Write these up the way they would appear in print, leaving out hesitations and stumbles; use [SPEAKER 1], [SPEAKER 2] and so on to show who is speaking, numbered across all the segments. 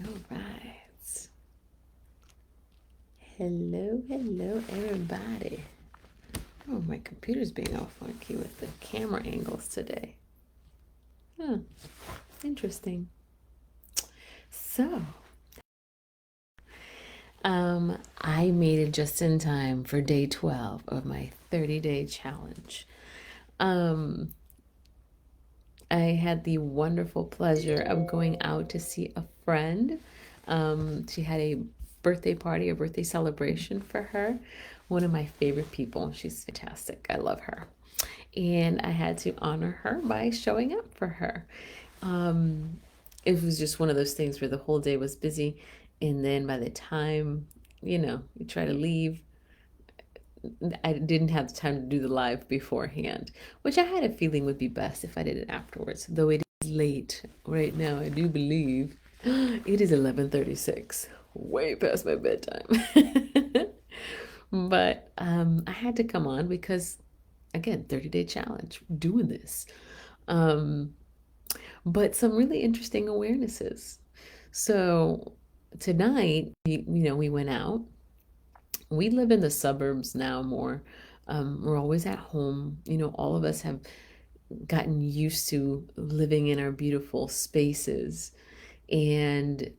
[SPEAKER 1] All right. Hello, hello, everybody. Oh, my computer's being all funky with the camera angles today. Huh, interesting. So, I made it just in time for day 12 of my 30-day challenge. Um, I had the wonderful pleasure of going out to see a friend. She had a birthday party, a birthday celebration for her. One of my favorite people. She's fantastic. I love her. And I had to honor her by showing up for her. Um, it was just one of those things where the whole day was busy. And then by the time, you try to leave, I didn't have the time to do the live beforehand, which I had a feeling would be best if I did it afterwards. Though it is late right now, I do believe it is 11:36, way past my bedtime. But I had to come on because, again, 30-day challenge, doing this. Um, but some really interesting awarenesses. So tonight, we went out. We live in the suburbs now more. We're always at home. All of us have gotten used to living in our beautiful spaces. And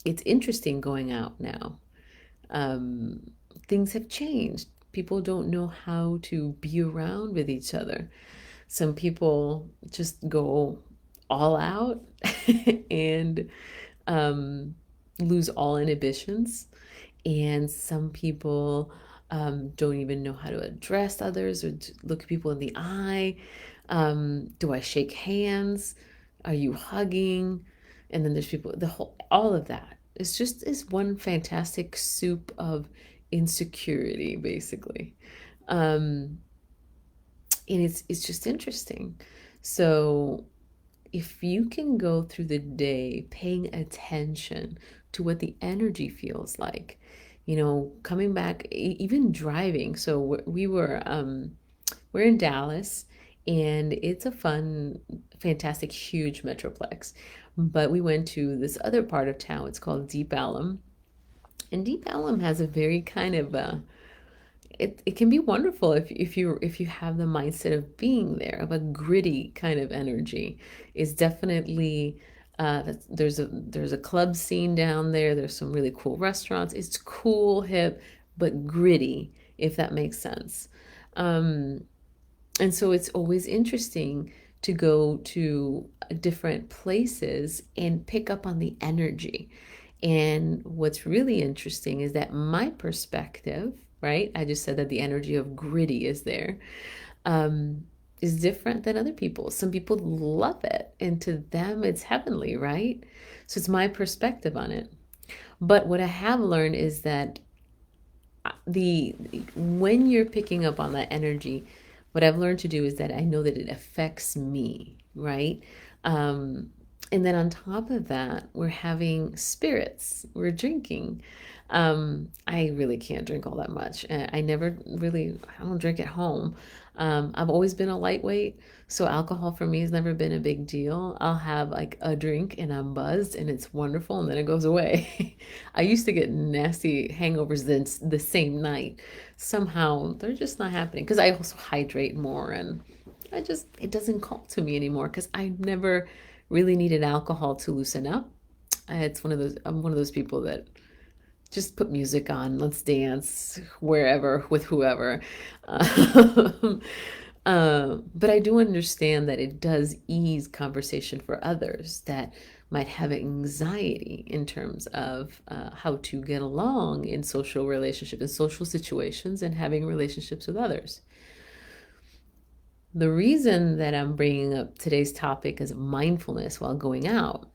[SPEAKER 1] it's interesting going out now. Um, Things have changed. People don't know how to be around with each other. Some people just go all out and um, lose all inhibitions. And some people don't even know how to address others or look people in the eye. Do I shake hands? Are you hugging? And then there's people, all of that. It's just is one fantastic soup of insecurity, basically. Um, and it's just interesting. So if you can go through the day paying attention to what the energy feels like, coming back, even driving. So we're in Dallas, and it's a fun, fantastic, huge metroplex. But we went to this other part of town. It's called Deep Ellum, and Deep Ellum has a very kind of it can be wonderful if you have the mindset of being there, of a gritty kind of energy. It's definitely there's a club scene down there. There's some really cool restaurants. It's cool, hip, but gritty, if that makes sense. Um, and so it's always interesting to go to different places and pick up on the energy. And what's really interesting is that my perspective, right? I just said that the energy of gritty is there, um, is different than other people. Some people love it, and to them, it's heavenly, right? So it's my perspective on it. But what I have learned is that the when you're picking up on that energy, what I've learned to do is that I know that it affects me, right? Um, and then on top of that, we're having spirits, we're drinking. I really can't drink all that much. I never really, I don't drink at home. I've always been a lightweight, so alcohol for me has never been a big deal. I'll have like a drink and I'm buzzed and it's wonderful and then it goes away. I used to get nasty hangovers the same night. Somehow they're just not happening because I also hydrate more, and it doesn't call to me anymore because I never really needed alcohol to loosen up. I'm one of those people that just put music on, let's dance wherever with whoever. Um, but I do understand that it does ease conversation for others that might have anxiety in terms of how to get along in social relationships, in social situations, and having relationships with others. The reason that I'm bringing up today's topic as mindfulness while going out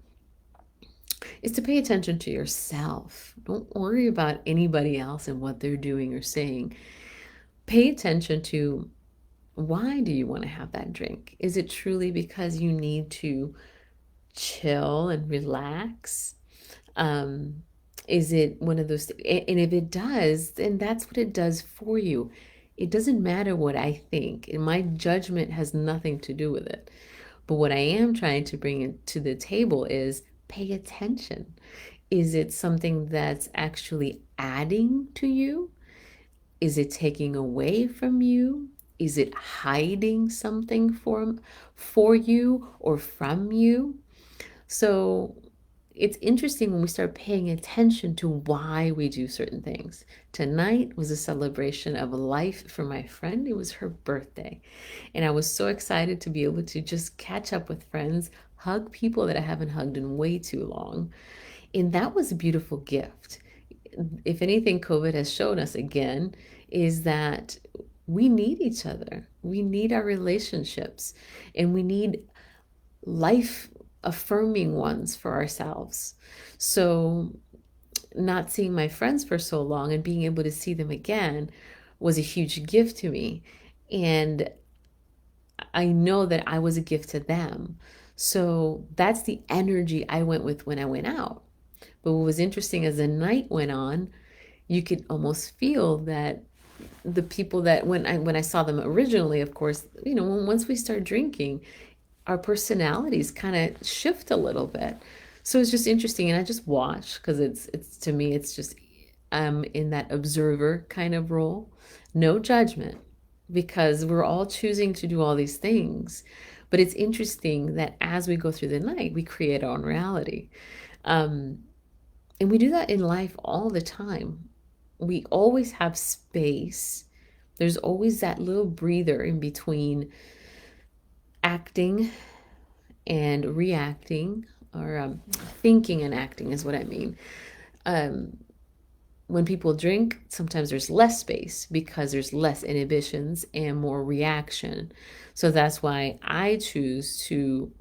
[SPEAKER 1] is to pay attention to yourself. Don't worry about anybody else and what they're doing or saying. Pay attention to, why do you want to have that drink? Is it truly because you need to chill and relax? Um, is it one of those, and if it does, then that's what it does for you. It doesn't matter what I think, and my judgment has nothing to do with it. But what I am trying to bring to the table is pay attention. Is it something that's actually adding to you? Is it taking away from you? Is it hiding something for you or from you? So it's interesting when we start paying attention to why we do certain things. Tonight was a celebration of life for my friend. It was her birthday. And I was so excited to be able to just catch up with friends, hug people that I haven't hugged in way too long. And that was a beautiful gift. If anything, COVID has shown us again is that we need each other. We need our relationships and we need life affirming ones for ourselves. So, not seeing my friends for so long and being able to see them again was a huge gift to me. And I know that I was a gift to them. So, that's the energy I went with when I went out. But what was interesting as the night went on, you could almost feel that the people that when I saw them originally, of course, once we start drinking, our personalities kind of shift a little bit. So it's just interesting, and I just watch because it's to me it's just I'm in that observer kind of role, no judgment, because we're all choosing to do all these things. But it's interesting that as we go through the night, we create our own reality. Um, and we do that in life all the time. We always have space. There's always that little breather in between acting and reacting, or thinking and acting is what I mean. Um, when people drink, sometimes there's less space because there's less inhibitions and more reaction. So that's why I choose to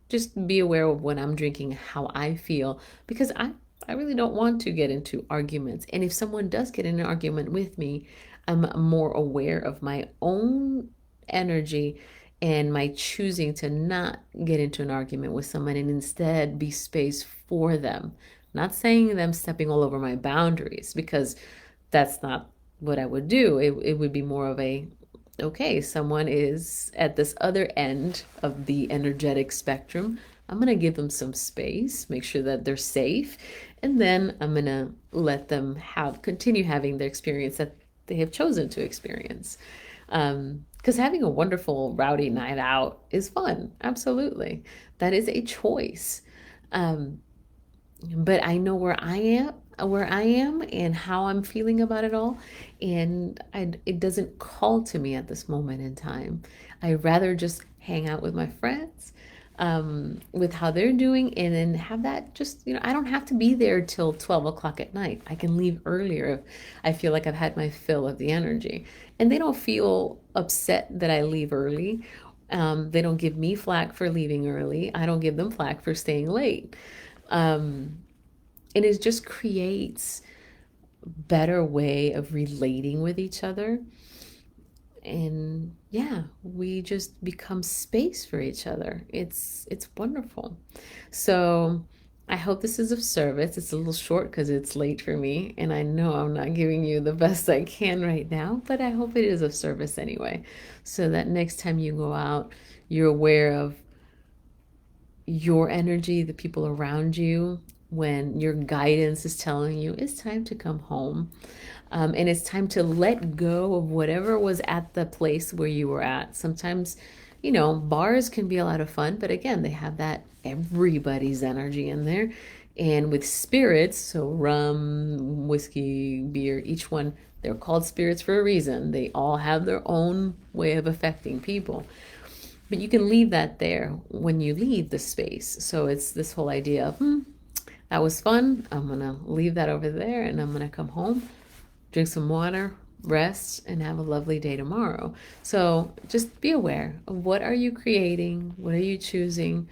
[SPEAKER 1] just be aware of when I'm drinking, how I feel, because I really don't want to get into arguments. And if someone does get in an argument with me, I'm more aware of my own energy and my choosing to not get into an argument with someone and instead be space for them. Not saying them stepping all over my boundaries, because that's not what I would do. It would be more of a, okay, someone is at this other end of the energetic spectrum. I'm going to give them some space, make sure that they're safe, and then I'm going to let them continue having the experience that they have chosen to experience. Because having a wonderful, rowdy night out is fun. Absolutely. That is a choice. Um, but I know where I am and how I'm feeling about it all, and it doesn't call to me at this moment in time. I'd rather just hang out with my friends, with how they're doing, and then have that just, I don't have to be there till 12 o'clock at night. I can leave earlier if I feel like I've had my fill of the energy. And they don't feel upset that I leave early. They don't give me flack for leaving early. I don't give them flack for staying late. Um, and it just creates better way of relating with each other. And yeah, we just become space for each other. It's wonderful. So I hope this is of service. It's a little short because it's late for me, and I know I'm not giving you the best I can right now, but I hope it is of service anyway, so that next time you go out, you're aware of your energy, the people around you, when your guidance is telling you it's time to come home. And it's time to let go of whatever was at the place where you were at. Sometimes, bars can be a lot of fun, but again, they have that everybody's energy in there. And with spirits, so rum, whiskey, beer, each one, they're called spirits for a reason. They all have their own way of affecting people. But you can leave that there when you leave the space. So it's this whole idea of, that was fun. I'm going to leave that over there and I'm going to come home, drink some water, rest, and have a lovely day tomorrow. So just be aware of what are you creating? What are you choosing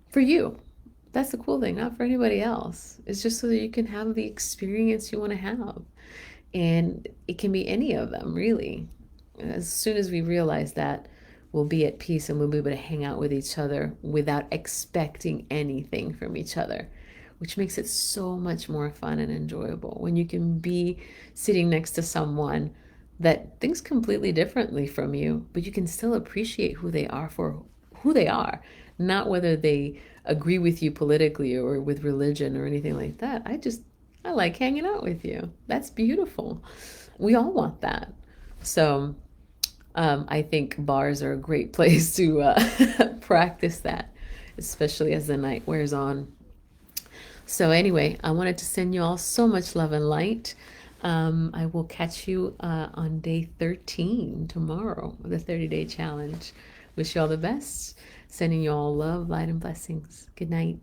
[SPEAKER 1] for you? That's the cool thing, not for anybody else. It's just so that you can have the experience you want to have. And it can be any of them, really. As soon as we realize that, we'll be at peace and we'll be able to hang out with each other without expecting anything from each other, which makes it so much more fun and enjoyable when you can be sitting next to someone that thinks completely differently from you, but you can still appreciate who they are for who they are, not whether they agree with you politically or with religion or anything like that. I like hanging out with you. That's beautiful. We all want that. So I think bars are a great place to practice that, especially as the night wears on. So, anyway, I wanted to send you all so much love and light. I will catch you on day 13 tomorrow, the 30-day challenge. Wish you all the best. Sending you all love, light, and blessings. Good night.